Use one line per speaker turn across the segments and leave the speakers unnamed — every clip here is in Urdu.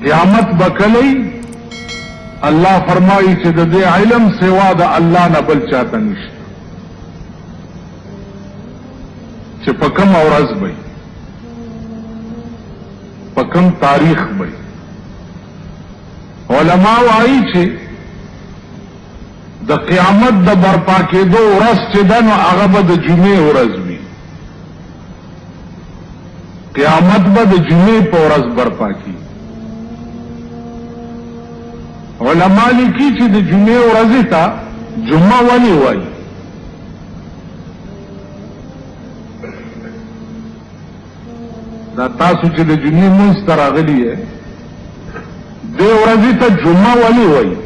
قیامت بکلی اللہ فرمائی چې د دې علم سوا د الله نه بل چاته نشته چې په کوم ورځ به په کوم تاریخ به علماء وايي چې د قیامت د برپا کېدو ورځ چې ده نو هغه به د جمعې ورځ وي قیامت به د جمعې په ورځ برپا کی علماء لیکي چې د جمعې ورځې ته جمعه ولې وایي دا تاسو چې د جمعې مونځ ته راغلي یې دې ورځې ته جمعه ولې وایي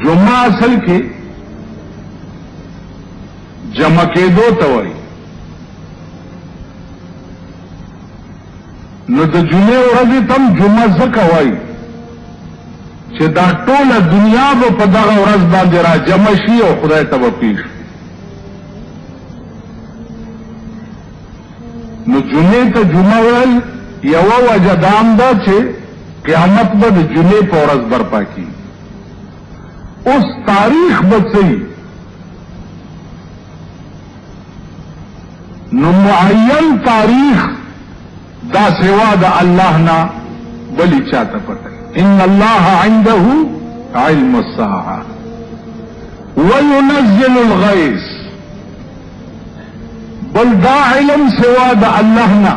جمعه اصل کې جمع کېدو ته وایي نو د جمعې ورځې ته هم جمعه ځکه وایي چې دا ټوله دنیا به په دغه ورځ باندې را جمع شي او خدای ته به پیښ نو جمعې ته جمعه ویل یوه وجه دا هم ده چې قیامت به د جمعې په ورځ برپا کېږي اوس تاریخ به څه نو معین تاریخ دا سوا د الله نه بلی چاته پته ان الله عنده علم الساعه وينزل الغيث بل دا علم سوا د الله نه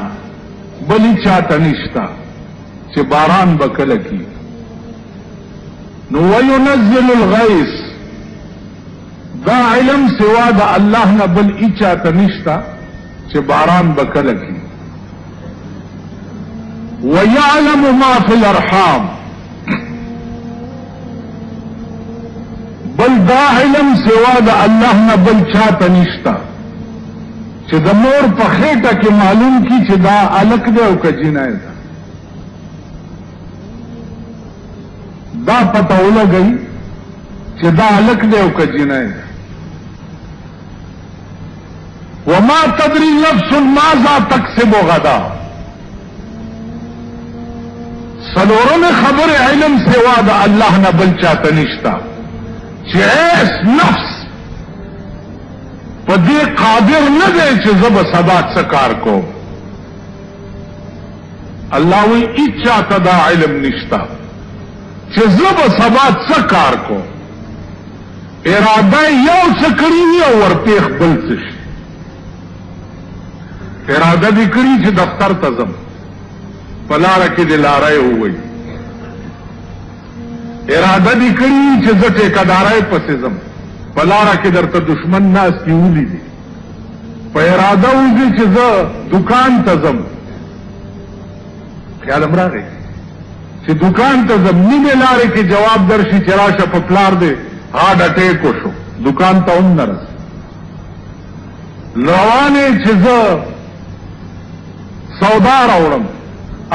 بلی چاته نشتا چې باران بکله کی نو وينزل الغيث دا علم سوا د الله نه بل چاته نشتا چې باران بکله کی ويعلم ما في الارحام بل دا علم سوا د الله نه بل چاته نشتا چې د مور په خېټه کې معلوم کی چې دا الک دی او کجینه ده دا پته ولګي چې دا الک دی او کجینه ده وما تدري نفس ماذا تكسب غدا سلورم خبر علم سوا د الله نه بل چاته نشتا چې ایس نفس په دې قادر نه دی چې زه به سبا څه کار کوم الله وی اچاته دا علم نشتا چې زه به سبا څه کار کوم اراده یو څه کړي وي او ورپېښ بل څه شي اراده دې کړي چې دفتر ته ځم په لاره کې دې لاره ووایي اراده دې کړي چې زه ټیکهدارۍ پسې ځم په لاره کې درته دشمن ناستي ولیدي په اراده وځي چې زه دکان ته ځم خیال هم راغی چې دکان ته ځم نیمې لارې کې جواب درشي چې راشه په پلار دې هارډ اټیک وشو دکان ته هم نه رسي روانې چې زه سودا راوړم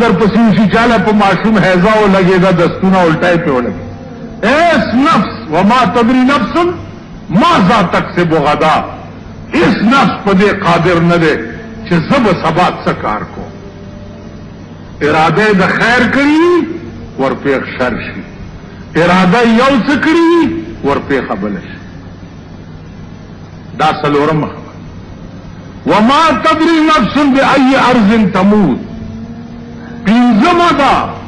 در پسې وشي چاله په ماشوم هیضه ولګېده دستونه الټای پې ولګي ایس نفس وما تدري نفس ماذا تکسب غدا اس نفس په دې قادر نه دی چې زه به سبا څه کار کوم اراده د خیر کړي ورپېښ شر شي اراده یو څه کړي ورپېښه بله شي دا څلورم خبره وما تدري نفس بأي أرض تموت پینځمه ده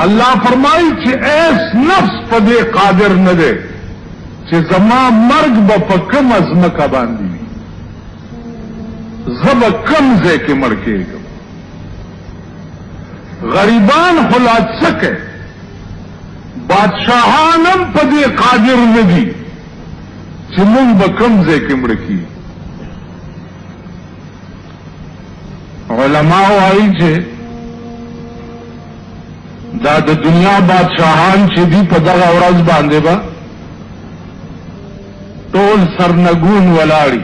الله فرمایي چې ایس نفس په دې قادر نه دی چې زما مرګ به په کومه ځمکه باندې وي زه به کوم ځای کې مړ کېږم غریبان خو لا څه کوي بادشاهان هم په دې قادر نه دي چې موږ به کوم ځای کې مړ کېږو علماء وایي چې دا د دنیا بادشاہان چې دی په دغه ورځ باندې به ټول سرنګون ولاړي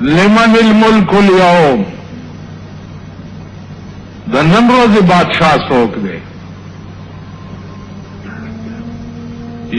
لمن الملك اليوم د نن ورځې بادشاہ څوک دی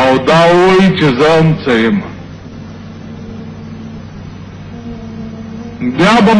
او دا وی چې زم څیم بیا به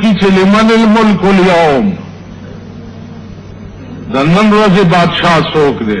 کی چې لمن الملک اليوم د نن ورځې بادشاہ څوک دی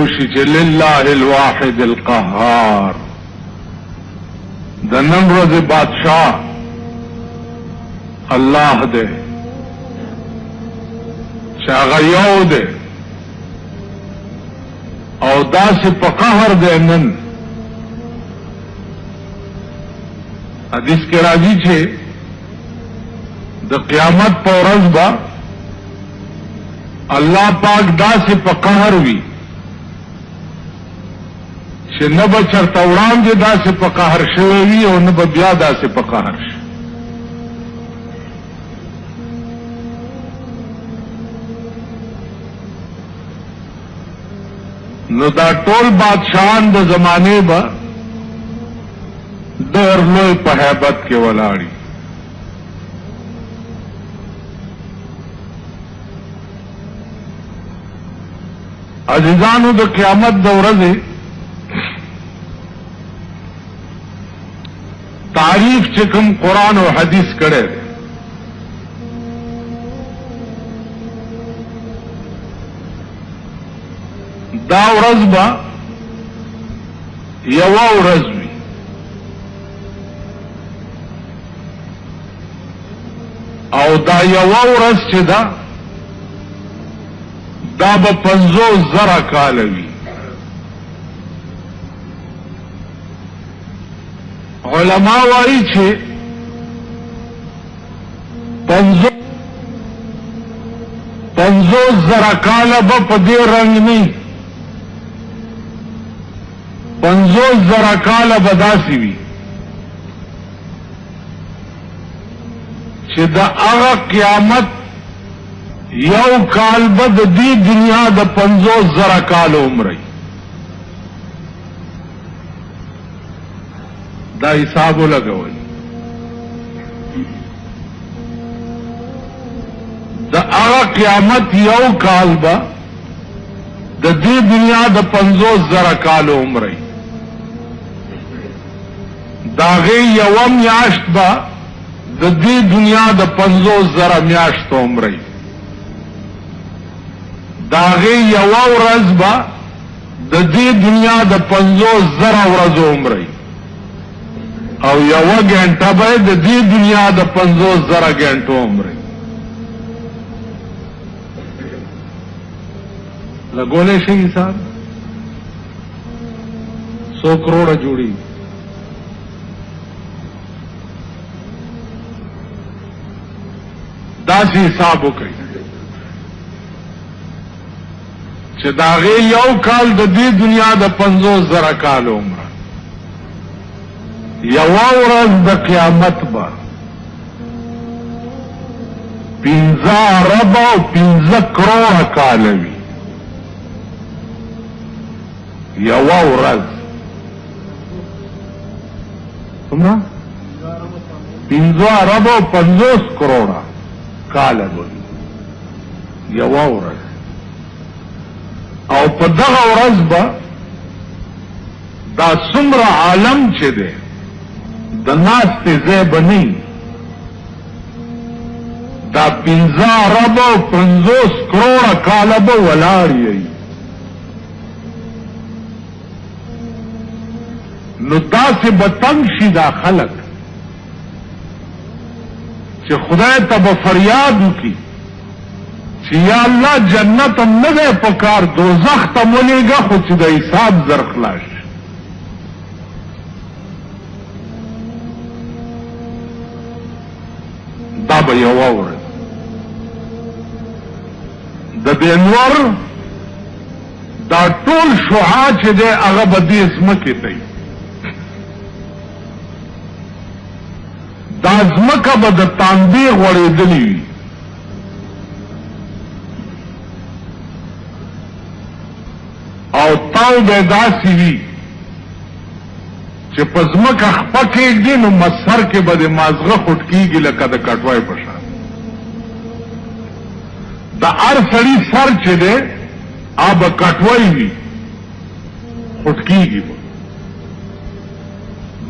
وشي چې لله الواحد القهار د نن ورځې بادشاہ الله دی هغه یو دی او داسې په قهر دی نن حدیث کې راځي چې د قیامت په ورځ به الله پاک داسې په قهر وي چې نه به چرته وړاندې داسې په قهر شوی وي او نه به بیا داسې په قهر شي نو دا ټول بادشاہان د زمانه به ډېر لوی په هیبت کې ولاړی عزیزانو د قیامت د ورځې تعریف چې کوم قرآن او حدیث کړي دا ورځ به یوه ورځ وي او دا یوه ورځ چې ده دا به 50,000 کاله وي علما وایي چې 50,000 کاله به په دې رنګ نه 50,000 کاله به داسې وي چې د هغه قیامت یو کال به د دې دنیا د 50,000 کالو عمر دا حساب ولګوئ د هغه قیامت یو کال به د دې دنیا د 50,000 کالو عمر داغه یو میاشت به د دې دنیا د 50,000 میاشت عمر داغه یو ورځ به د دې دنیا د 50,000 ورځو عمر او یو غنټه به د دې دنیا د 50,000 غنټو عمر لګولې شي حساب 100 کروڑ جوړي داسې حساب وکړي چې داغه یو کال د دې دنیا د 50,000 کال عمر یو ورځ د قیامت به 15 ارب او 15 کروڑ کال وي یو ورځ څومره 15 ارب او 50 کروڑ کال وي یو ورځ او په دغه ورځ به دا څومره عالم چې دی د ناس ته ځای بنی دا 15 ارب او 50 کروڑ کال به ولاړ یي نو داسې به تنگ شي دا خلک چې خدای ته به فریاد وکړي چې یا الله جنت هم نه دی پکار دوزخ ته مولېږه خو چې د حساب زر خلاص شي دا به یوه ورځ د بینور دا ټول شعاع چې دی هغه به دې ځمکې ته دا ځمکه به د تاندې غوړېدلې وي او تاو به داسې وي چې پزمکه خپه کېږدي نو مسر کې به د مازغه خټ کېږي لکه د کټوای په شان. د هر سړي سر چې دی آب کټوای وي خټ کېږي به.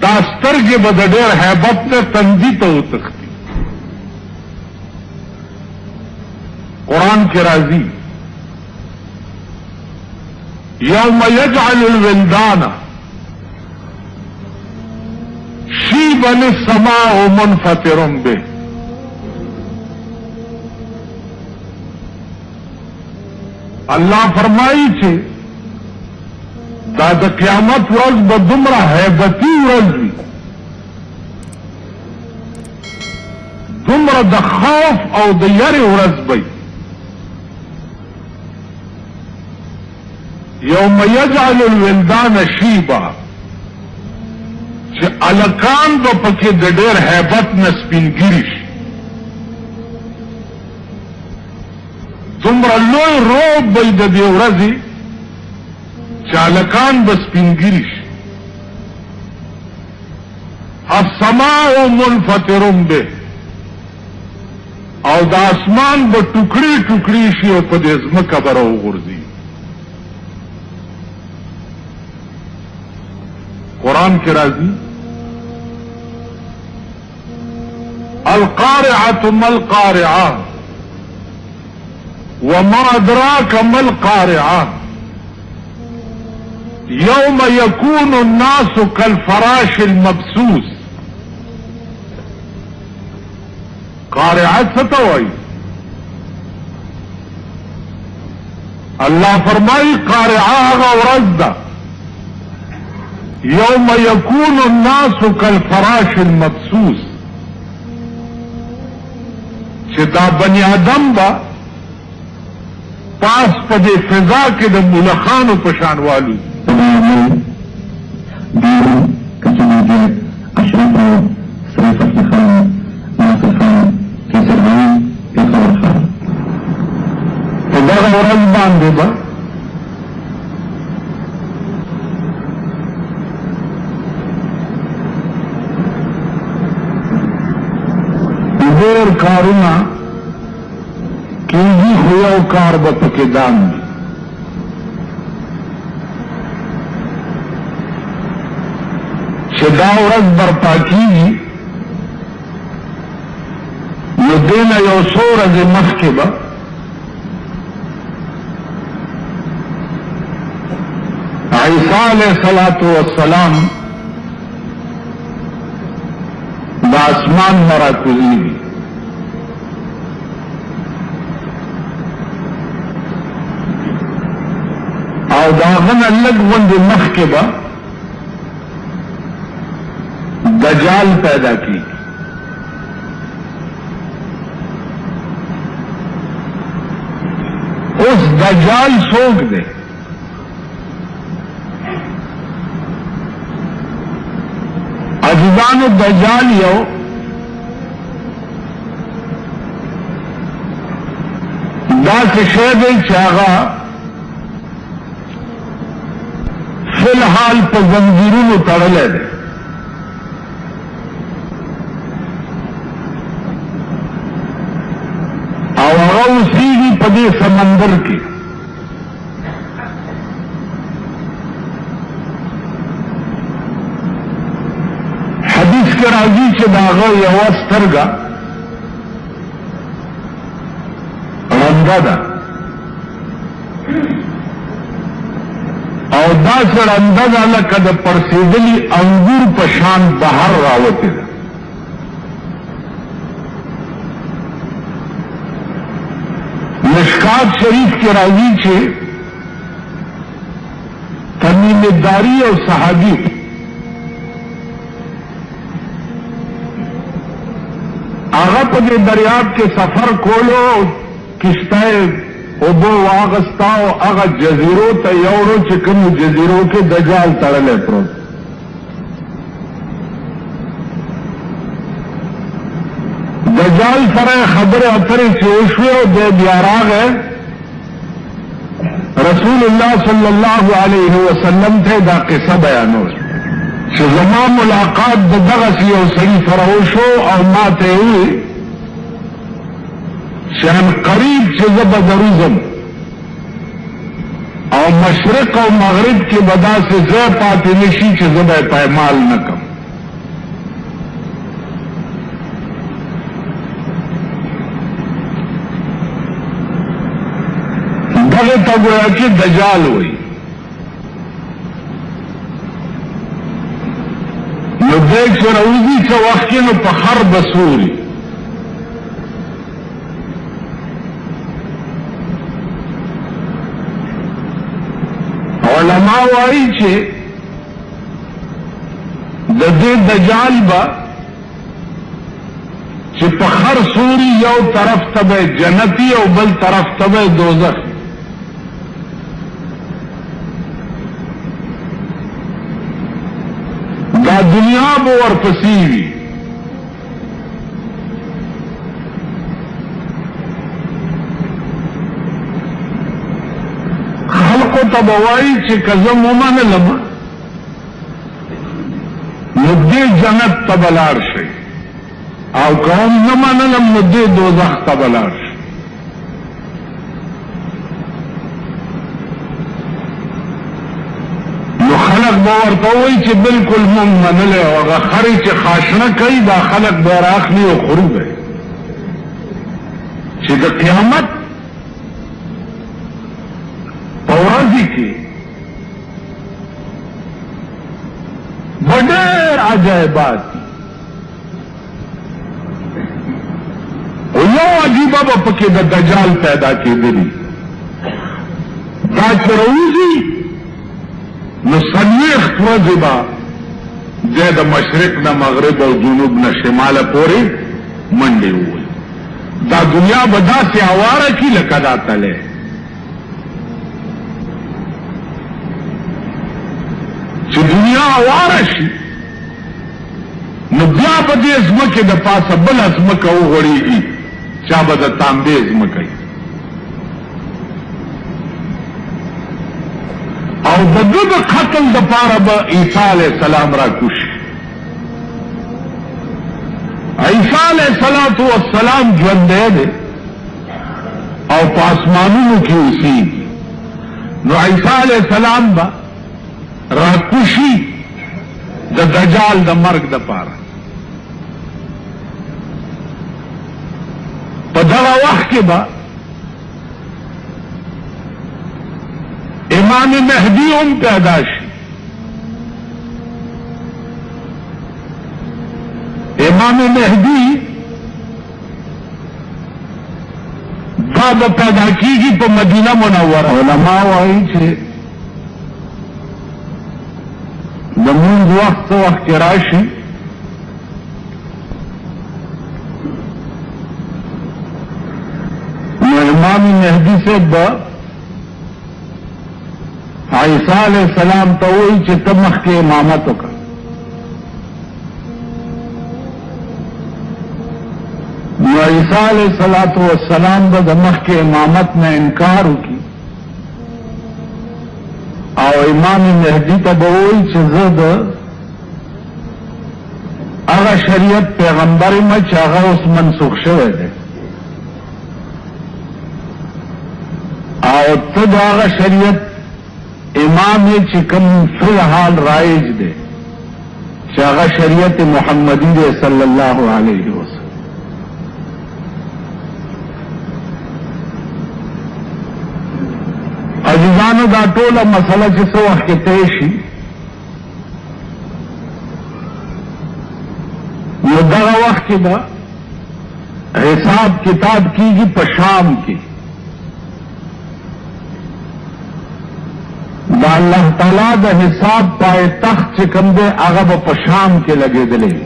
دا سترګې به د ډېر هیبت نه تندي ته وتښتي. قرآن کې راځي یوم یجعل الولدان شیبا السماء منفطر به. الله فرمایي چې دا د قیامت ورځ به دومره هیبتي ورځ وي، دومره د خوف او د یری ورځ به. یوم یجعل الولدان شیبا چې الکان به پکې د ډېر هیبت نه سپینګیري شي. دومره لوی روب به د دې ورځې چې الکان به سپینګیري شي. السماء منفطر به، او د اسمان به ټوکړي ټوکړي شي او په دې ځمکه به راوغورځي. قرآن کې راځي القارعة ما القارعة وما أدراك ما القارعة يوم يكون الناس كالفراش المبثوث. قارعة ستوي الله فرمائي قارعة غورزة یوم یکون الناس کالفراش المبثوث، چې دا بنی آدم با پاس په دې فضا کې د ملخانو په شان والو. اشرف سیف احمد خان، ناصر خان، کیسر خان، پیښور خان په دغه ورځ باندې به ډېر کارونه کېږي، خو یو کار به پکې دام وي. چې دا ورځ برپا کېږي نو دې نه یو څو ورځې مخکې به عیسی علیه الصلاة والسلام د اسمان نه راکوزېږي. او د هغه نه لږ غوندې مخکې به دجال پیدا کېږي. اوس دجال څوک دی؟ عزیزانو دجال یو داسې شی دی چې هغه فی الحال په زنځیرونو تړلی دی. او هغه اوسېږي په دې سمندر کې. حدیث کې راځي چې د هغه یوه سترګه ړنده ده، او داسې ړنده ده لکه د پړسېدلي انګور په شان بهر راوتې ده. مشکات شریف کې راځي چې تمیم داری او صحابي هغه په دې دریاب کې سفر کولو، کشته اوبو واغستا او هغه جزیرو ته یوړو چې کوم جزیرو کې دجال تړلی پروت. دجال سره خبرې اترې چې وشوې او دی بیا راغی رسول الله صلی الله علیه وسلم ته دا قصه بیانول. چې زما ملاقات د دغسې یو سړي سره وشو او ما ته یې وویل چې عنقریب چې زه به دروځم او مشرق او مغرب کې به داسې ځای پاتې نه شي چې زه به یې پایمال نه کړم. دغه ته ګویا کې دجال وایي. نو دیک چې راوځي څه وخت کې نو په خر به سوري. علماء وایي چې د دې دجال به چې په خر سوري یو طرف ته به جنتي او بل طرف ته به دوزخ. دا دنیا به ورپسې وي. خلقو ته به وایي چې که زه ومنلم نو دې جنت ته به لاړ شئ او که هم نه منلم نو دې دوزخ ته به لاړ شئ. خلق به ورته وایي چې بلکل مونږ منلی او هغه خرې چې خاشنه کوي دا خلق به راخلي او خوري به چې د قیامت په ورځې کې به ډېر عجایبات دي او یو عجیبه به پکې د دجال پیدا کېدلي. دا چې راوځي نو څلوېښت ورځې به دی د مشرق نه مغرب او جنوب نه شماله پورې منډې ووهي. دا دنیا به داسې اواره کي لکه دا تلی. چې دنیا اواره شي نو بیا به دې ځمکې د پاسه بله ځمکه وغوړېږي چا به د تانبې ځمکه وي او د ده د قتل دپاره به عیسی علیه السلام را کوشي. عیسی علیه السلام ژوندی دی او په اسمانونو کې اوسېږي. نو عیسی علیه السلام به را کوشي د دجال د مرګ دپاره. په دغه وخت کې به امام مهدی هم پیدا شي. امام مهدی دا به پیدا کیږي په مدینه منوره. علماء وایي چې د مونږ وخت څه وخت کې راشي نو امام مهدی صاحب به عیسی علیہ السلام ته وایي چې ته مخکې امامت وکړه. نو عیسی علیہ السلام به د مخکې امامت نه انکار وکړي او امام مهدی ته به وایي چې زه د هغه شریعت پیغمبر یم چې هغه اوس منسوخ شوی دی او ته د هغه شریعت امام چې کوم فی الحال رایج دی چې هغه شریعت محمدی دی صلی الله علیه وسلم. عزیزانو دا ټوله مسله چې څه وخت کې طی شي نو دغه وخت کې به حساب کتاب کیږي په شام کې. دا اللہ تعالیٰ دا حساب پائے تخت چې کوم دی هغه به په شام کې لګېدلی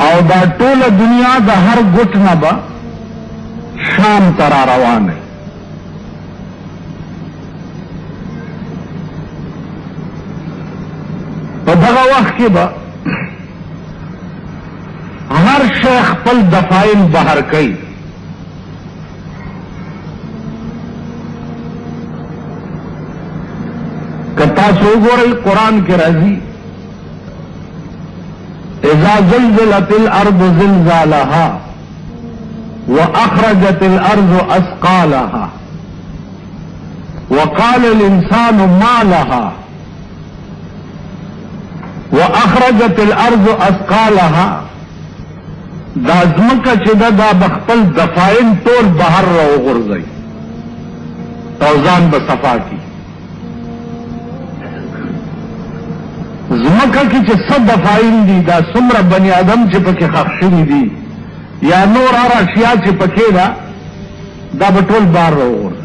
او دا ټوله دنیا د هر ګوټ نه به شام ته را روان دی. په دغه وخت کې به هر شی خپل دفاعین بهر کوي. تاسو وګورئ قرآن کې راځي اذا زلزلت الارض زلزالها واخرجت الارض اثقالها وقال الانسان ما لها واخرجت الارض اثقالها دا ځمکه چې دا بخپل دفاین ټول بهر راوغورځي او ځان به صفا کی ځمکه کې چې څه دفاین دي دا څومره بني آدم چې پکې ښخ شوي دي یا نور هر اشیا چې پکې دا به ټول بهر راوغورځي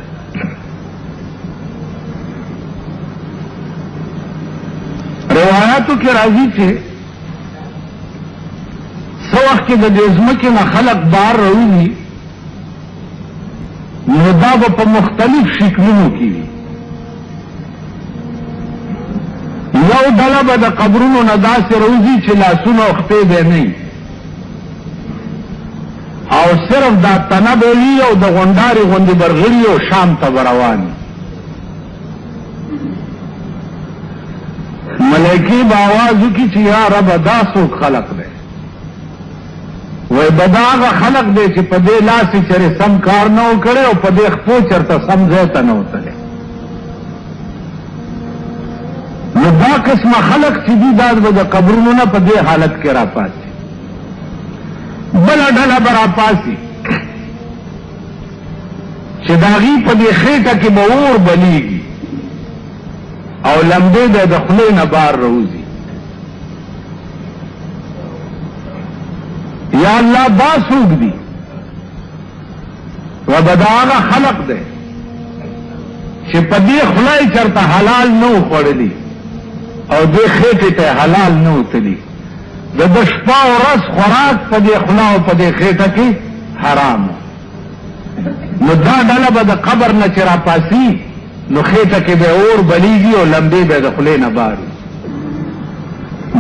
روایاتو کې راځي چې څو وخت کې د دې ځمکې نه خلق بهر راوځي نو دا به په مختلف شکلونو کې وي یو ډله به د قبرونو نه داسې راوځي چې لاسونه او خپې به نه وي او صرف دا تنه به وي او د غونډارې غوندې برغړي او شام ته به روان وي ملائکی با آواز وکړي چې یا رب دا څوک خلق دی وای بدا هغه خلق دی چې په دې لاس چرې سم کار نه و کړی او په دې خپو چرته سم ځای ته نه وتلی نو دا قسمه خلق چې دي دا به د قبرونو نه په دې حالت کې راپاسي بله ډله به راپاسي چې د هغې په دې خېټه کې به اور بلیږي او لمبې به د خولې نه بار راوځي یا الله دا څوک دي رب دا هغه خلق دی چې په دې خوله یې چېرته حلال نه و خوړلي او دې خېټې ته حلال نه وتلي د ده شپه او ورځ خوراک په دې خوله او په دې خېټه کې حرام نو دا ډله به د قبر نه چې راپاسي نو خېټه کې به اور بلیږي او لمبې به د خولې نه بار وي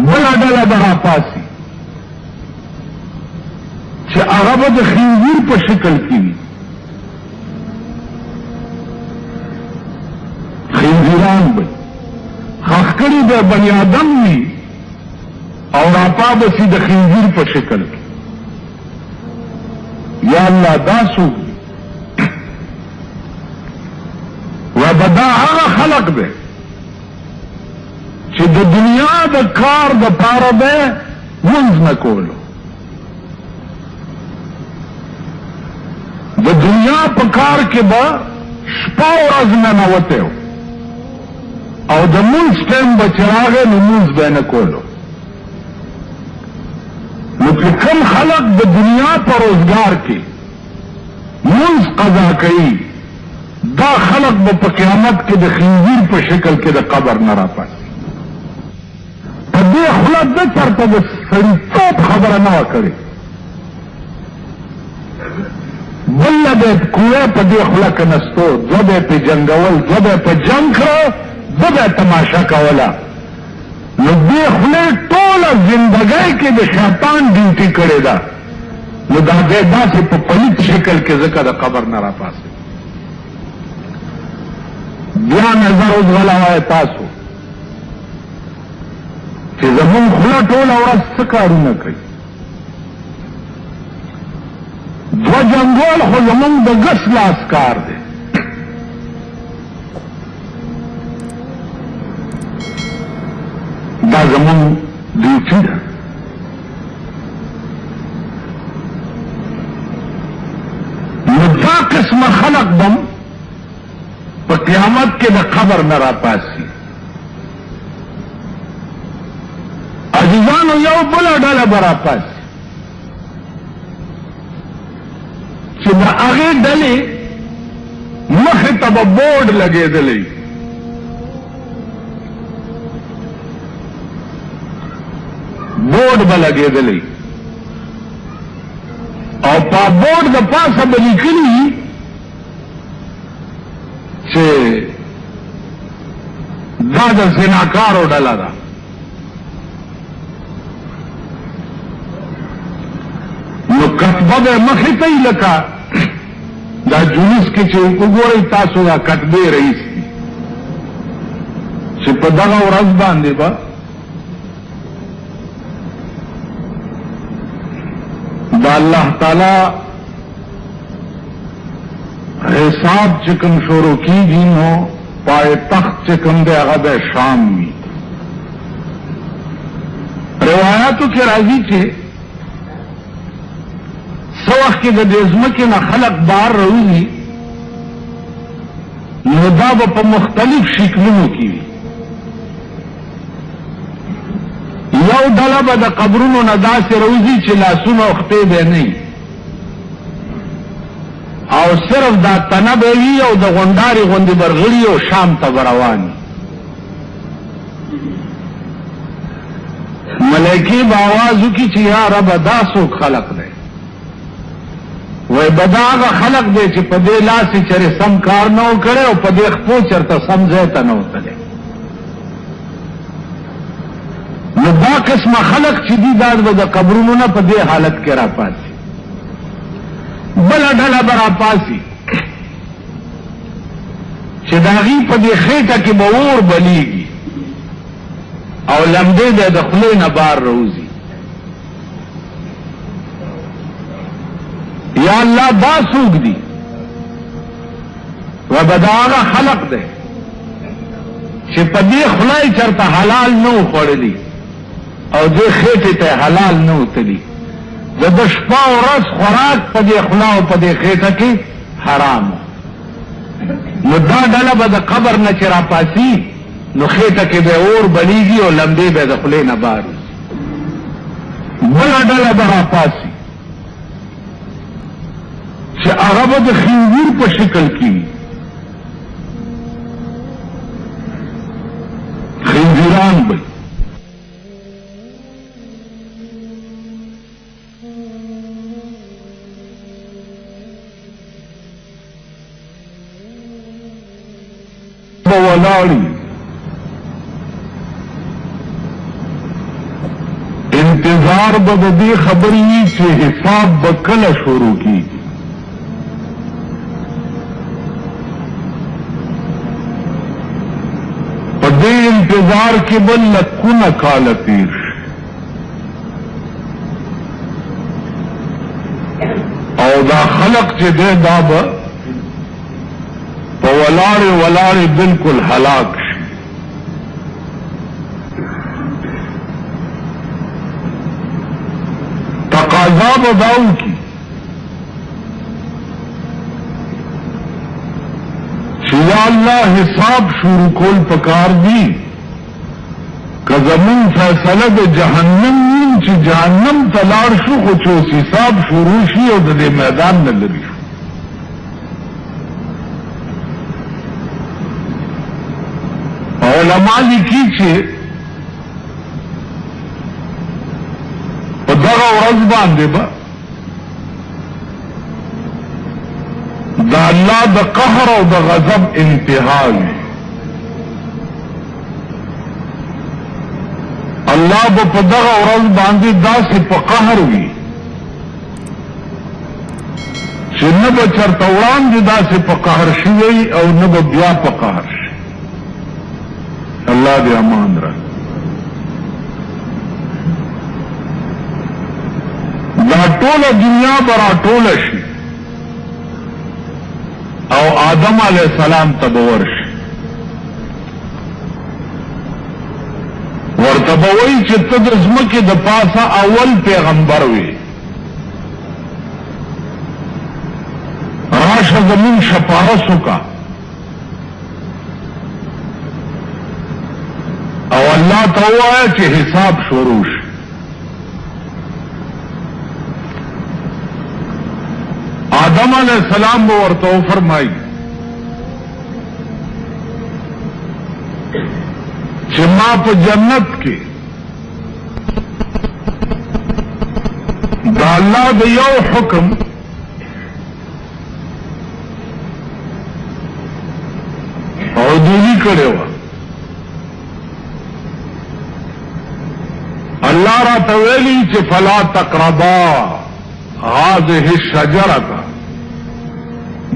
بله ډله به راپاسي چې هغه به د خنزیر په شکل کې وي خنزیران به خښ کړي به بني آدم وي او راپا به سي د خنزیر په شکل کې یا الله دا څوک دی وبدا هغه خلق دی چې د دنیا د کار د پاره به منځ نه کولو د دنیا په کار کې به شپه ورځ ننوتی او د مونځ ټایم به چې راغی نو مونځ به یې نه کولو نو چې کوم خلق د دنیا په روزګار کې مونځ قضا کوي دا خلق به په قیامت کې د خنزیر په شکل کې د قبر نه راپاسي په دې خوله ده چېرته د سړیتوب خبره نه وه کړې بله به یې کوی په دې خوله کې نستو دوه به یې پې جنګول دوه به یې په جنګ کړه دوه به یې تماشه کوله نو دې خولې ټوله زندګۍ کې د شیطان ډیوټي کړې ده نو دا دی داسې په پلیت شکل کې ځکه د قبر نه راپاسي بیا نظر اوس غلوای تاسو چې زمون خوله ټوله ورځ څه کارونه کوي دوه جنګول خو زمون د ګس لاس کار دی دا زمون ډیوټي ده نو دا قسمه خلق بم په قیامت کې د قبر نه راپاسي عزیزانو یو بله ډله به راپاسي چې د هغې ډلې مخې ته به بورډ لګېدلی بورډ به لګېدلی او په بورډ د پاسه به لیکلي چې دا د زناکارو ډله ده نو کتبه به مخې ته یې لکه دا جلوس کې چې وګورئ تاسو دا کتبې رئیس دي چې چې په دغه ورځ باندې به دا الله تعالی حساب چې کوم شروع کیږي نو پای تخت چې کوم دی هغه د شام وي. روایاتو کې راځي چې څو وخت کې د دې ځمکې نه خلق بار راوځي نو دا به په مختلف شکلونو کې وي. یو ډله به د قبرونو نه داسې راوځي چې لاسونه او خپې به نه وي او صرف دا تنه به وي او د غونډارې غوندې برغړي او شام ته به روان وي. ملایکې به آواز وکړي چې یا ربه دا څوک خلق دی؟ وای به دا هغه خلق دی چې په دې لاس یې چېرې سم کار نه و کړی او په دې خپو چېرته سم ځای ته نه و تللی. نو دا قسمه خلق چې دي دا به د قبرونو نه په دې حالت کې راپاسي. بله ډله به راپاسي چې د هغې په دې خېټه کې به اور بلیږي او لمدې به د خولې نه بار راوځي. یا الله دا څوک دي؟ و به دا هغه خلق دی چې په دې خوله یې چېرته حلال نه و خوړلي او دې خېټې ته حلال نه و تلي. د شپه او ورځ خوراک په دې خوله او په دې خېټه کې حرام. نو دا ډله به د قبر نه چې راپاسي نو خېټه کې به اور بلیږي او لمبې به د خولې نه بار وځي. بله ډله به راپاسي چې هغه به د خنزیر په شکل کې وي. خنزیران به ولاړی انتظار به د دې خبرې وي چې حساب به کله شروع کیږي. په دې انتظار کې به لکونه کاله تېر شي او دا خلق چې دی دا به په ولاړې ولاړې بالکل هلاک شي. تقاضا به دا وکړي چې یا الله حساب شروع کول پکار دي که زمون فیصله د جهنم وي چې جهنم ته لاړ شو خو چې اوس حساب شروع شي او د دې میدان نه لرې شو. علماء لیکي چې په دغه ورځ باندې به د الله د قهر او د غضب انتها وي. الله به په دغه ورځ باندې داسې په قهر وي چې نه به چېرته وړاندې داسې په قهر شوی او نه به بیا په قهر شي. الله دې امان را. دا ټوله دنیا به راټوله شي او آدم علیه السلام ته به ورشي. ورته به وایي چې ته د ځمکې د پاسه اول پیغمبر وې، راشه زمون شفاعت وکړه. او الله ته ووایه چې حساب شروع شي. آدم علیہ السلام به ورته وفرمایي چې ما په جنت کې د الله د یو حکم عدولي کړې وه. الله راته ویلي چې فلا تقربا هذه الشجرة،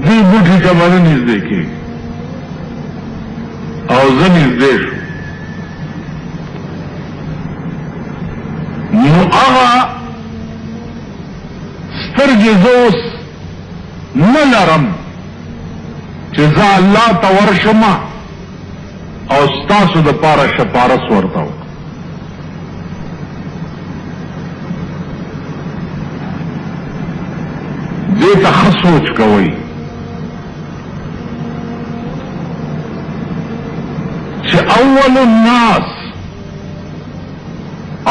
دې بوټي ته باندې نږدې کېږي او زه نږدې شو. نو هغه سترګې زوس نه لرم چې زه الله ته ورشم او ستاسو د پاره شپارس ورته وکړم. دې ته ښه سوچ کوئ چې اول الناس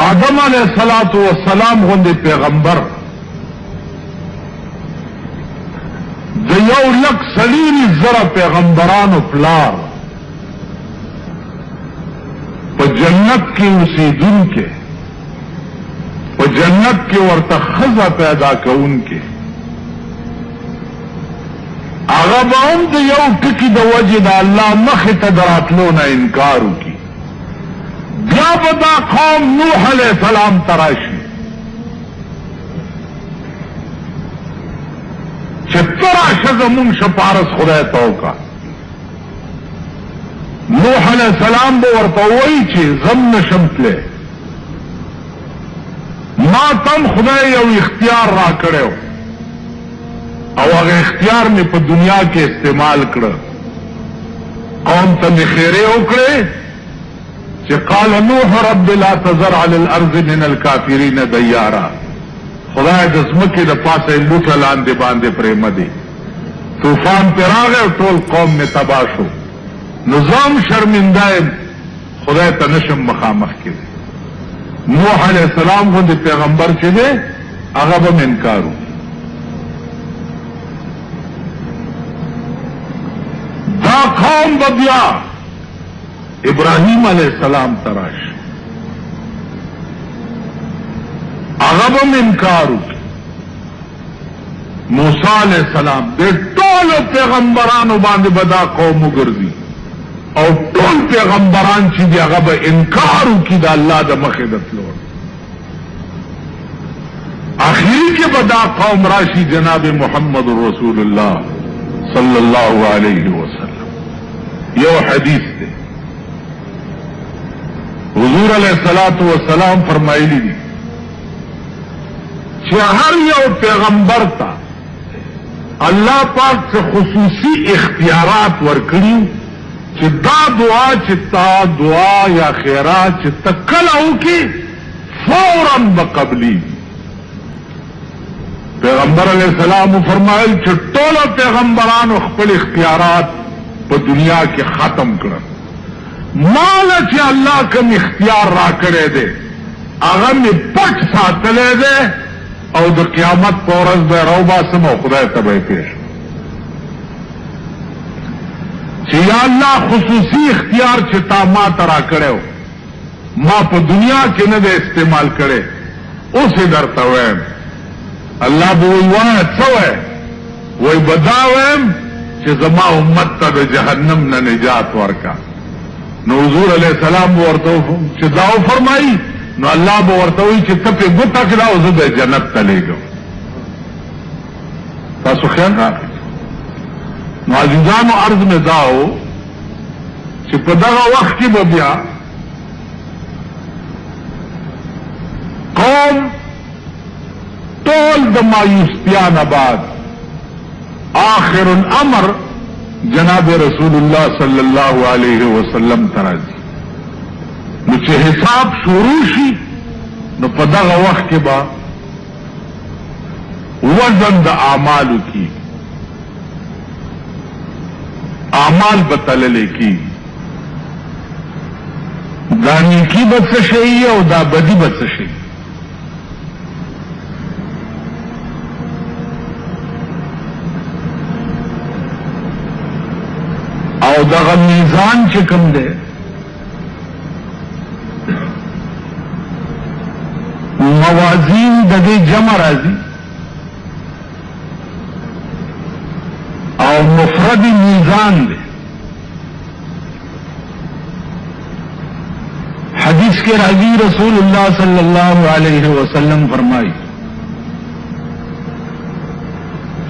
آدم علیہ الصلوۃ والسلام غوندې پیغمبر د یو لک سلیری زره پیغمبرانو پلار په جنت کې اوسېدونکي په جنت کې ورته ښځه پیدا کوونکي هغه به هم د یو ټکي د وجې د الله مخې ته د راتلو نه انکار وکړي. بیا به دا قوم نوح علیہ السلام ته راشي چې ته راشه زمونږ شپارس خدای ته وکړه. نوح علیہ السلام به ورته وایي چې زم نشم تللی، ما تم خدای یو اختیار را کړی او هغه اختیار می په دنیا کې استعمال کړ. قوم ته می خیره وکړې چې قال نوح رب لا تذر على الارض من الكافرين ديارا. خدای د ځمکې د پاسه لوټه لاندې باندې پرېمه دی. طوفان پر راغی او ټول قوم می تباه شو. نظام شرمنده خدای ته نشم مخامخ کړي. نوح علیہ السلام غوندې پیغمبر چې دی هغه به انکار وکړي. دا قوم بیا ابراہیم علیہ السلام تراش اغبم انکار وکړي. موسی علیہ السلام د ټولو پیغمبرانو باندې بدا قوم وګرځي او ټول پیغمبران چې دی هغه به انکار وکړي د الله د مخې د تلو. اخیری کې بدا قوم راشي جناب محمد رسول الله صلی الله علیه وسلم. یو حدیث دی حضور علیہ الصلوۃ والسلام فرمایلی دي چې هر یو پیغمبر ته الله پاک څخه خصوصي اختیارات ورکړي چې دا دعا چې تا دعا یا خیرات چې تکله وکي فوراً بقبلی. پیغمبر علیہ السلام فرمایل چې ټول پیغمبرانو خپل اختیارات په دنیا کې ختم کړل. مال چې الله کوم اختیار را کړی دی هغه می پټ ساتلی دی او د قیامت په ورځ به راوباسم او خدای ته به پیش چې یا الله خصوصي اختیار چې تا ما ته را کړی ما په دنیا کې نه دی استعمال کړی اوس یې درته وایم. الله به وایي وایه څه وایې؟ وایي به دا وایم چې زما امت ته د جهنم نه نجات ورکا. نو حضور علیہ السلام ورته چې دا فرمایي نو الله به ورته وایي چې ته په ګوته کړه او زه د جنت ته لېږم. تاسو خیال راکړئ. نو عزیزانو عرض مې دا و چې په دغه وخت کې به بیا قوم ټول د مایوستیا نه بعد آخر الامر جناب رسول اللہ صلی اللہ علیہ وسلم ترازی نو چې حساب شروع شي نو په دغه وخت کې با وزن د اعمالو کی اعمال بتللې کی دا نیکی به څه شي او دا بدی به څه شي. او دغه میزان چې کوم دی موازین د دې جمع راځي او مفرد میزان دی. حدیث کے راضی رسول اللہ صلی اللہ علیہ وسلم فرمائی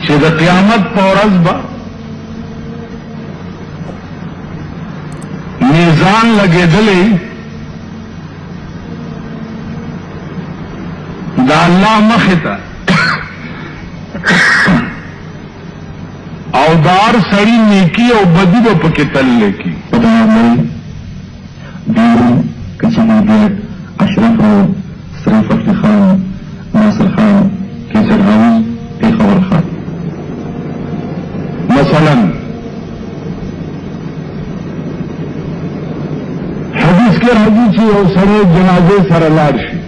چې د قیامت په ورځ به میزان لګېدلی دا الله مخته او دار سړی نیکی او بدی به پکې تل کی
پتا نه دیو کچنی دې اشرف او شریف فتح خان ناصر خان کیسر هاوس پیښور خان
مثلا حدیث کې راځي چې یو سره جنازه سره لاړ شي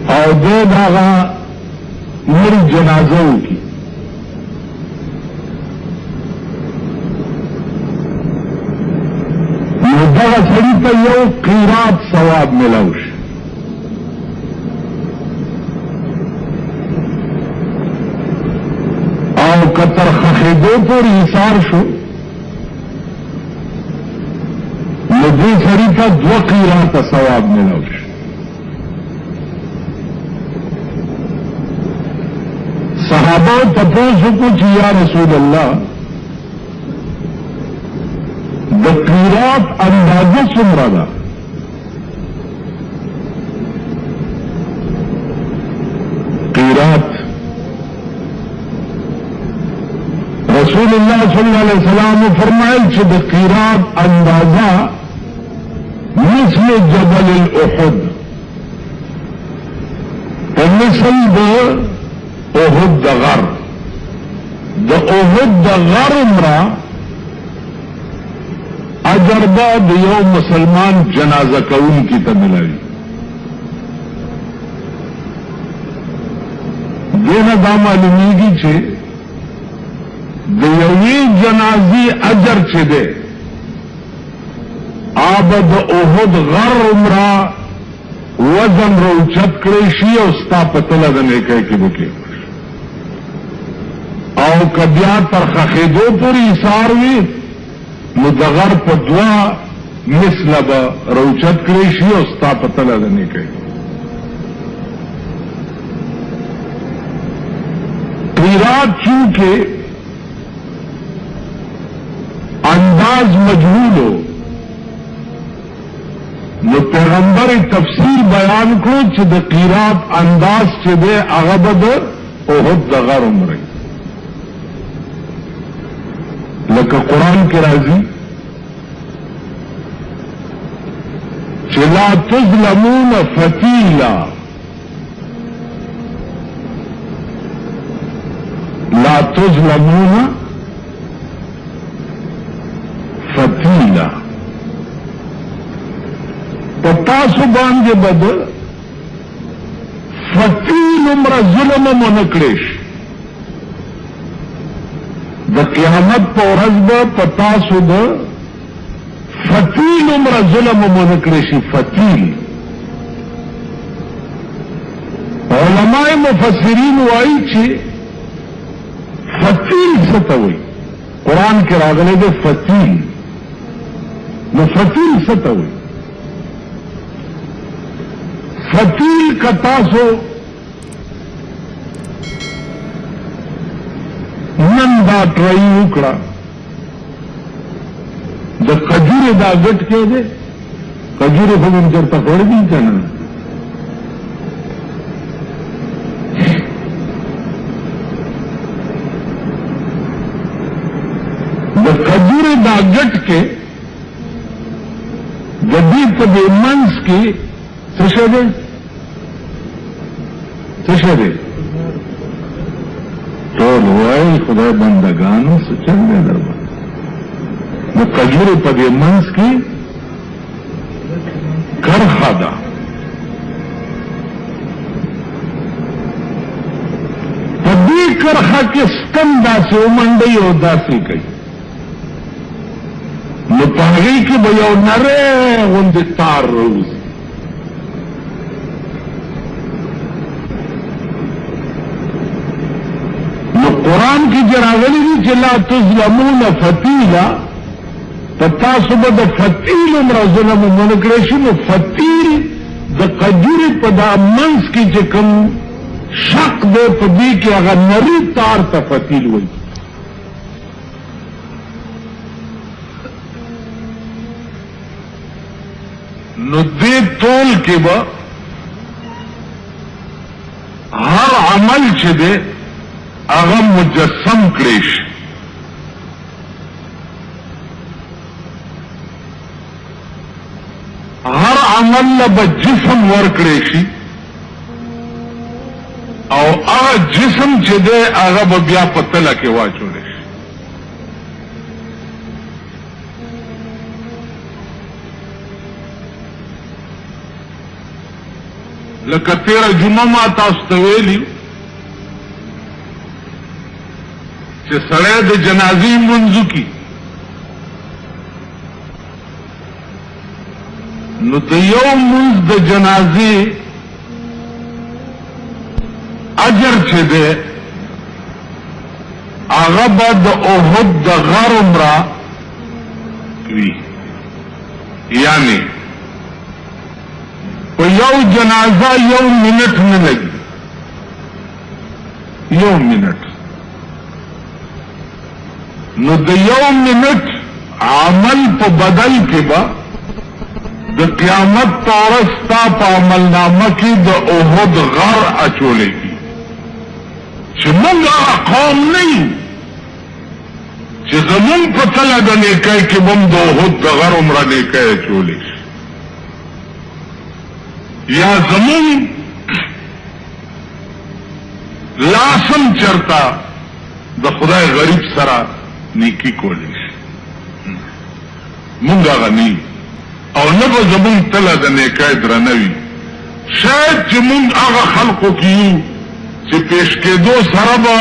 او دې داغه مری جنازه وکي نو دغه سړي ته یو قیرات ثواب ملاو شي او کتر خخیدو پر ایثار شو نو دې سړي ته 2 قیرات ثواب ملاو شي صحابہ تپوسو کو چی یا رسول اللہ دا قیرات اندازہ سمرا دا قیرات رسول اللہ صلی اللہ علیہ وسلم فرمائل چی دا قیرات اندازہ مثل جبل الاحد مثل دا احد دا غر دا احد دا غر امرا اجربا دا یو مسلمان جنازہ کون کی تملاوی دینا دا معلومیگی چھے دا یوی جنازی اجر چھے دے آب دا احد غر امرا وزن روچت کریشی او ستا پتلا دنے کہے کی بکے او کبیا تر خخیدو پوری ایثار وی نو دغر په 2 مثل با روچت کریشی او ستا پتلا دنے کہے قیرات چونکہ انداز مجهول ہو نو پیغمبر تفسیر بیان کو چې د قیرات انداز چې ده هغه بد احد د غر عمره لکه قرآن کې راځي چې لا تظلمون فتیلا لا تظلمون فتیلا پتاسو باندې بد فتیل عمر ظلم منکړش د قیامت په ورځ به پتاسو د فتیل عمر ظلم منکړش فتیل علماء مفسرین وایي چې فتیل څه ته وایي قرآن کې راغلی دی فتیل نو فتیل څه ته وایي فتیل کتاسو نن دا ټرای وکړه د کجوري دا غټ کې ده کجوري په موږ چرته خوړ دي کنه د کجوري دا غټ کې د دې په منځ کې څه شوه ټول وای خدای بندگانو څه چل دی دربا نو کجوري په دې منځ کې کرخه ده په دې کرخه کې ستن داسې ومنډي او داسې کوي نو په هغې کې به یو نری غوندې تار روزي قرآن کی جراغلی دی چلا تظلمون فتیلا تتاسو با دا فتیل امر ظلم منکریشن فتیل دا قجوری پا دا منس کی چکم شق دے پا دی کی اگر نری تار تا فتیل ہوئی نو دې ټول کې به هر عمل چې دی هغه مجسم کړی شي. هر عمل له به جسم ورکړی شي او هغه جسم چې دی هغه به بیا په تله کې واچولی شي. لکه تیره جمعه ما تاسو ته ویلي چې سړی د جنازې منځو کې نو د یو منځ د جنازې اجر چې دی هغه به د احد د غر عمره وي. یعنی په یو جنازه 1 منټ نه لګي، 1 منټ. نو د 1 منټ عمل په بدل کې به د قیامت په ورځ ستا په عملنامه کې د احد غر اچولی کی چې موږ هغه قوم نه یو چې زمونږ په تله د نیکۍ کې به هم د احد د غر عمره نیکۍ اچولی شي، یا زمون لاسم چرتا د خدای غریب سره نیکی کولی شي. مونږ هغه نه او نه به زمون تله د نیکۍ درنوي. شاید چې مونږ هغه خلقو کې یو چې پیش کېدو سره به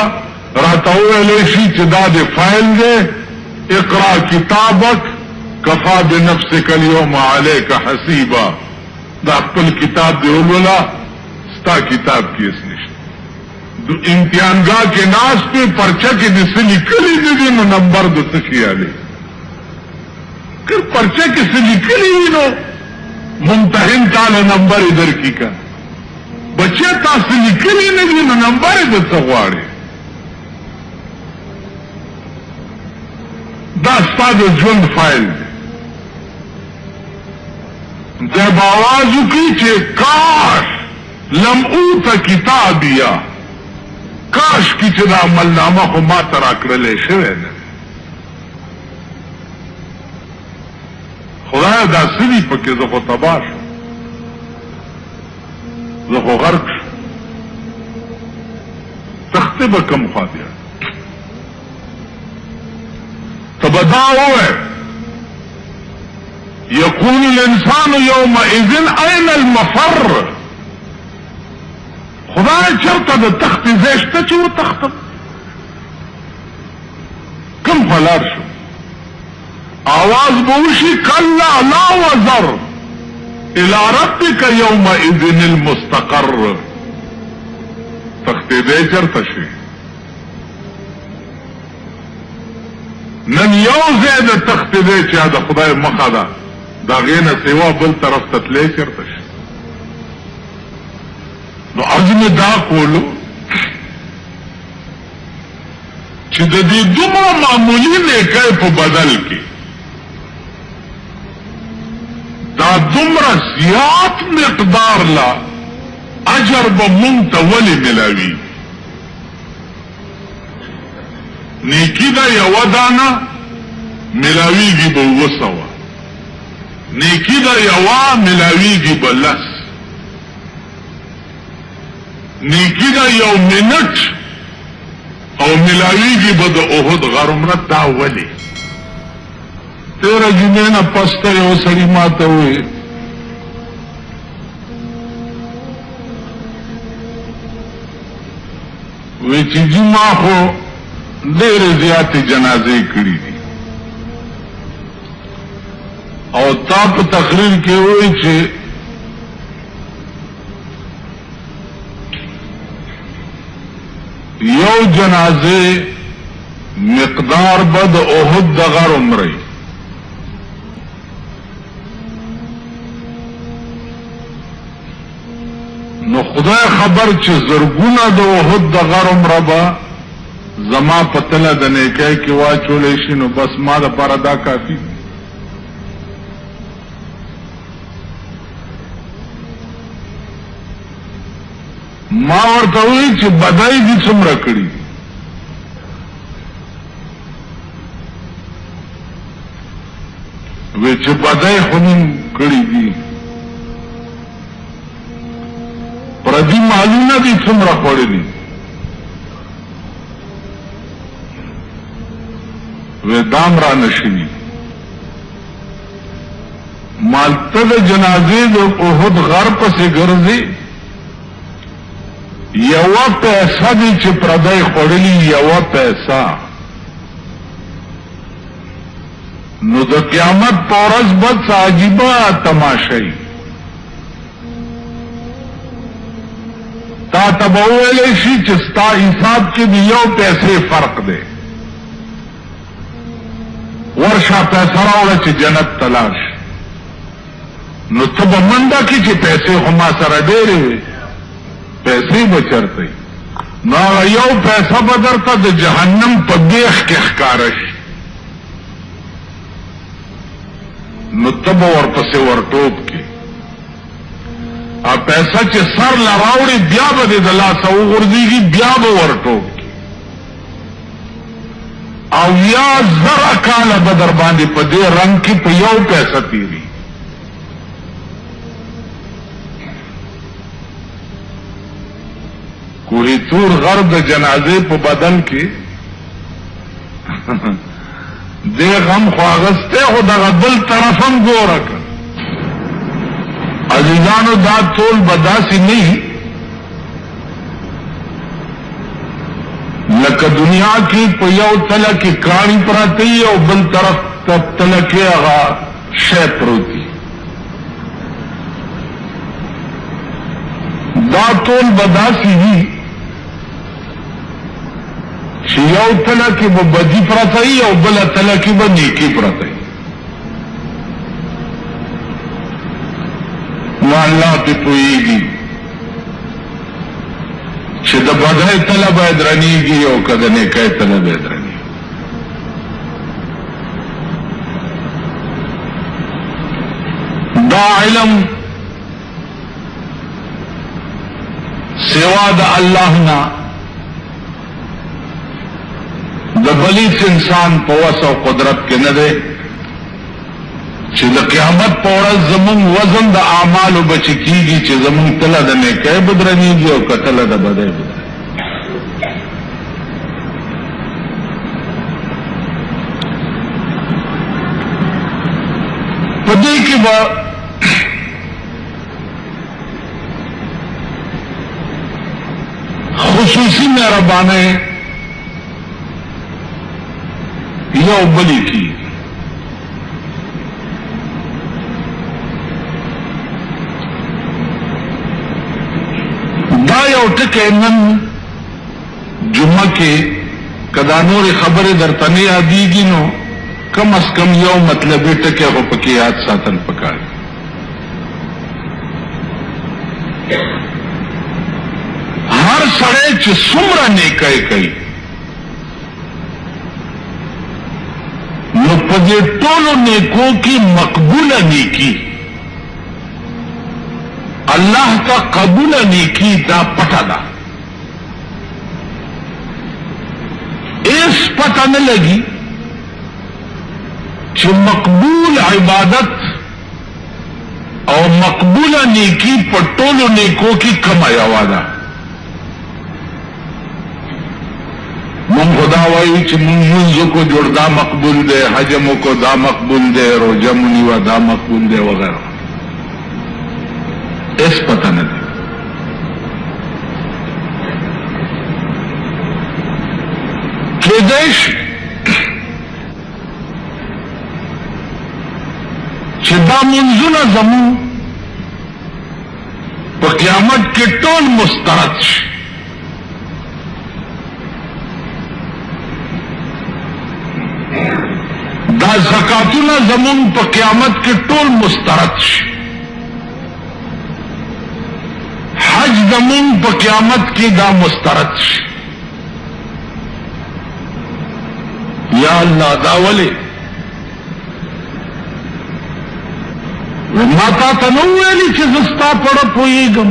راته وویلی شي چې دا د فایل دی، اقرا کتابک کفا بنفسک اليوم علیک حسیبا، دا خپل کتاب دی ولولا، ستا کتاب کې اس نشته. امتحانګاه کې ناس په پرچه کې د څه لیکلي دي نو نمبر د څه خیالي که پرچه کې څه لیکلي وي نو ممتحن تعالی نمبر یې درکړي که بچه تاسو لیکلي نه دي نو نمبر یې د څه غواړي. دا ستا د ژوند فایل دی. جب آواز کی چې کاش لم اوت کتابیا، کاش کی چې دا عملنامه خو ما ته راکړلی شوی نه. خدای دا څه دي پکې، زه خو تباه شم، زه خو غرق شم. تختې به کم خوا بیا ته به دا ووایې يقول الانسان يومئذ اين المفر. خدای چرته د تخت زیشته چې و تختم کم خلار شو. آواز بوشي کلا لا وزر الى ربك يومئذ المستقر. تخت دې چرته شي نن یو ځای د تخت دې چې د خدای مخه ده دا غینه سیوا بل طرف تتلی چرته شي. نو عزم دا کولو چې د دې دومره معمولي نیکۍ په بدل کې دا دومره زیات مقدار لا اجر به مونږ ته ولې ملاوي. نیکی دا یوه دانه ملاویږي به 200، نیکی دا یوا ملاویږي به 10، نیکی دا یو منټ او ملاویږي به د احد غر عمره. دا ولې 13 جمعې نه پس ته یو سړي ما ته وویل وی چې جی ما خو ډېرې زیاتې جنازې کړي دي او تا په تقریر کې وایي چې یو جنازه مقدار به د احد د غر عمرې. نو خدای خبر چې زرګونه د احد د غر عمره به زما په تله د نیکۍ کې واچولی شي نو بس ما دپاره دا کافي. ما ورته وی چې بدای دي څومره کړي وی چې بدای خو نیم کړي دي پردي مالونه دي څومره خوړلي وی دام را نشوي مالته د جنازې د احد غر پسې ګرځي یوه پیسه دی چې پردی خوړلي یوه پیسه نو د قیامت په ورځ به عجیبه تماشای تا ته به وویلی شي چې ستا حساب کې د یو پیسې فرق دی ورشه پیسه راوړه چې جنت ته لاړ شي نو ته به منډه کې چې پیسې خو ما سره ډېرې وي پیسې به چرته نو هغه یو پیسه به درته د جهنم په بیخ کې ښکاره شي نو ته به ورپسې ورټوپ کې پیسه چې سر له راوړي بیا به دې د لاسه وغورځېږي بیا به ورټوپ کې او یا زره کاله به در باندې په دې رنګ کې په یو پیسه تېري کوهی تور غر د جنازې په بدن کې دې غم خو اغسته خو دغه بل طرف هم ګوره کړه عزیزانو دا ټول بداسي نه لکه دنیا کې په یو تله کې کاڼي پراته او بل طرف ته تله کې هغه شی پروتي دا ټول بداسي دي چې یو تله کې به بدي پراته او بل تله کې به نیکی پراته نو الله په پوهیږي چې د بدای تله باید رانیږي او که د نیکۍ تله باید رانیږي دا علم سوا د الله نه د بلیس انسان په وس او قدرت کې نه دی چې د قیامت په ورځ زمون وزن د اعمالو بچ کیږي چې زمون تله د نیکۍ بدرنیږي او کتله د بدۍ بدرنیږي په دې کې به خصوصي مهربانۍ یو بلی کی دا یو ټکی نن جمعه کې کدا نور خبره درته نه یادېږي نو کم از کم یو مطلب ټکی خو پکې یاد ساتل پکار هر سړی چې څومره نیکۍ کوي نو په دې ټولو نیکو کې مقبوله نیکی الله کا قبول نیکی دا پټه ده ایس پټه نه لګي چې مقبول عبادت او مقبوله نیکی په ټولو نیکو کې کومه یوه ده من خدا وایي چې مونږ کو جوړ دا مقبول دی حجم کو دا مقبول دی روزه مونږ و دا مقبول دی وغیرہ اس پتہ نه دی کېدای شي چې دا منځونه زمون په قیامت کې ټول مسترد شي دا زکاتونه زمون په قیامت کې ټول مسترد شي حج زمون په قیامت کې دا مسترد شي یا الله دا ولی ما تا ته نو ویلي چې زستا پړه پوهېږم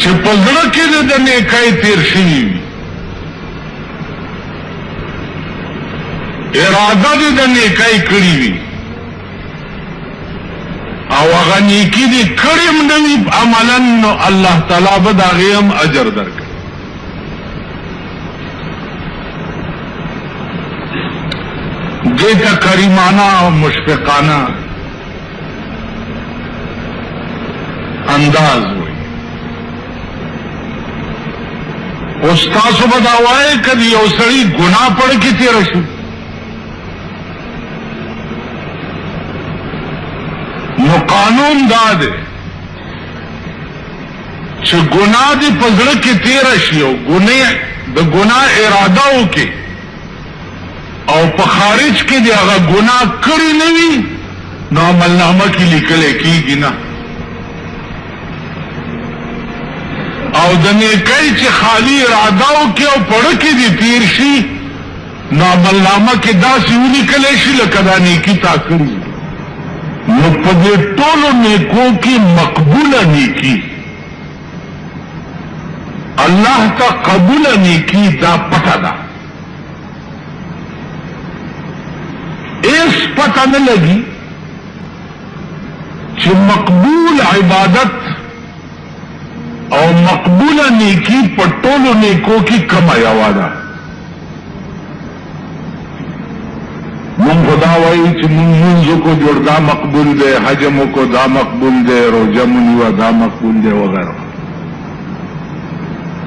چې په زړه کې د نیکۍ تیر شوي وي، اراده دې د نیکۍ کړې وي او هغه نیکي دې کړې هم نه وي عملا، نو الله تعالی به د هغې هم اجر درکړي. دې ته کریمانه او مشفقانه انداز وي. اوس تاسو به دا وایئ که د یو سړي ګناه پړ کې تېره شو، نو قانون دا دی چې ګناه دې په زړه کې تېره شي او د ګناه اراده وکړي او په خارج کې دې هغه ګناه کړی نه وي، نو عملنامه کې لیکلی کېږي نه. او د نیکۍ چې خالی اراده وکړي او پړه کې دې تېر شي، نو عملنامه کې داسې ولیکلی شي لکه دا نیکي تا کړي. نو په دې ټولو نیکو کې مقبوله نیکي، الله ته قبوله نیکي دا پته ده. ایس پته نه لګي چې مقبول عبادت او مقبوله نیکی په ټولو نیکو کې کومه یوه ده. مونږ خدا وایي چې مونږ لمونځ کو جوړ دا مقبول دی، حج مو کو دا مقبول دی، روژه مو نیوه دا مقبول دی وغیره.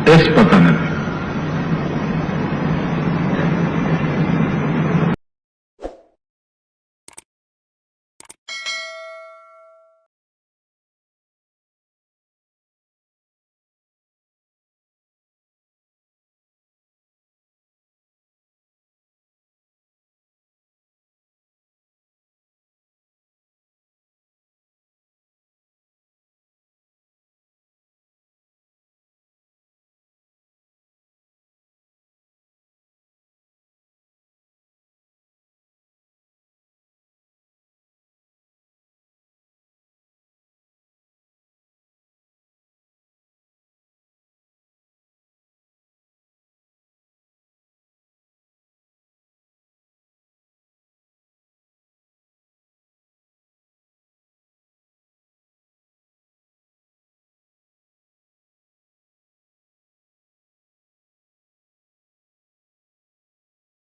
ایس پته نه ده.